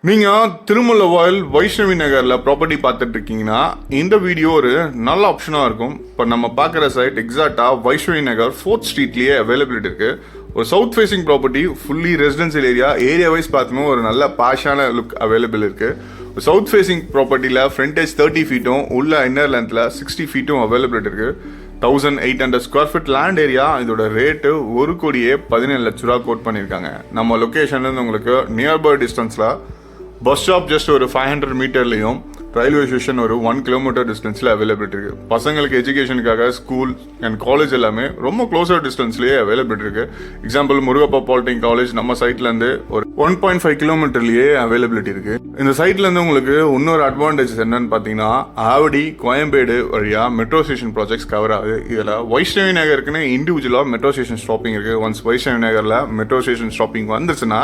நீங்கள் திருமலவாயில் வைஷ்ணவி நகரில் ப்ராப்பர்ட்டி பார்த்துட்டு இருக்கீங்கன்னா இந்த வீடியோ ஒரு நல்ல ஆப்ஷனாக இருக்கும். இப்போ நம்ம பார்க்குற சைட் எக்ஸாக்டாக வைஷ்ணவி நகர் 4th ஸ்ட்ரீட்லேயே அவைலபிலிட்டி இருக்குது. ஒரு south facing property, fully residential area wise பார்த்துமே ஒரு நல்ல பாஷான லுக் அவைலபிள் இருக்குது. சவுத் ஃபேசிங் ப்ராப்பர்ட்டியில் ஃப்ரண்டேஜ் 30 ஃபீட்டும் உள்ள இன்னர் லென்த்தில் 60 ஃபீட்டும் அவைலபிலிட்டி இருக்குது. 1800 ஸ்கொயர் ஃபீட் லேண்ட் ஏரியா. இதோட ரேட்டு 1,17 லட்ச ரூபா கோட் பண்ணியிருக்காங்க. நம்ம லொக்கேஷன்லேருந்து உங்களுக்கு நியர்பை டிஸ்டன்ஸில் பஸ் ஸ்டாப் ஜஸ்ட் ஒரு 500 மீட்டர்லையும் ரயில்வே ஸ்டேஷன் ஒரு 1 கிலோமீட்டர் டிஸ்டன்ஸில் அவைலபிலிட்டி இருக்குது. பசங்களுக்கு எஜுகேஷனுக்காக ஸ்கூல் அண்ட் காலேஜ் எல்லாமே ரொம்ப க்ளோசர் டிஸ்டன்ஸ்லேயே அவைலபிலிட்டி இருக்குது. எக்ஸாம்பிள் முருகப்பா பாலிடெக்னிக் காலேஜ் நம்ம சைட்லேருந்து ஒரு 1.5 கிலோமீட்டர்லேயே அவைலபிலிட்டி இருக்குது. இந்த சைட்லேருந்து உங்களுக்கு இன்னொரு அட்வான்டேஜஸ் என்னன்னு பார்த்தீங்கன்னா ஆவடி கோயம்பேடு வழியாக மெட்ரோ ஸ்டேஷன் ப்ராஜெக்ட்ஸ் கவர் ஆகுது. இதில் வைஷ்ணவி நகருக்குன்னு இண்டிவிஜுவலாக மெட்ரோ ஸ்டேஷன் ஸ்டாப்பிங் இருக்குது. ஒன்ஸ் வைஷ்ணவி நகரில் மெட்ரோ ஸ்டேஷன் ஸ்டாப்பிங் வந்துச்சுன்னா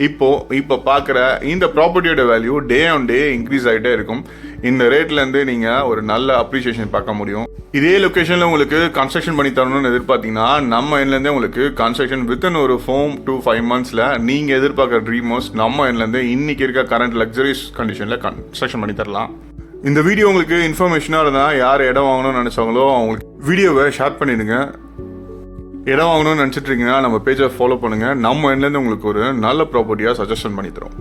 இப்போ பார்க்குற இந்த ப்ராப்பர்ட்டியோட value day on day increase ஆகிட்டே இருக்கும். இந்த ரேட்லேருந்து நீங்கள் ஒரு நல்ல அப்ரிசியேஷன் பார்க்க முடியும். இதே லொக்கேஷனில் உங்களுக்கு கன்ஸ்ட்ரக்ஷன் பண்ணி தரணும்னு எதிர்பார்த்தீங்கன்னா நம்ம எண்ட்லேருந்தே உங்களுக்கு கன்ஸ்ட்ரக்ஷன் வித்தின் ஒரு 4 to 5 monthsல நீங்கள் எதிர்பார்க்குற ட்ரீம் ஹவுஸ் நம்ம எண்ட்லேருந்து இன்னைக்கு இருக்க கரண்ட் லக்ஸரிஸ் கண்டிஷனில் கன்ஸ்ட்ரக்ஷன் பண்ணி தரலாம். இந்த வீடியோ உங்களுக்கு இன்ஃபர்மேஷனாக இருந்தால் யார் இடம் வாங்கணும்னு நினச்சாங்களோ அவங்களுக்கு வீடியோவை ஷேர் பண்ணிடுங்க. இடம் வாங்கணும்னு நினச்சிட்டு இருக்கீங்கன்னா நம்ம பேஜை ஃபாலோ பண்ணுங்கள். நம்ம எண்ட்லேருந்து உங்களுக்கு ஒரு நல்ல ப்ராப்பர்ட்டியாக சஜஷன் பண்ணி தரோம்.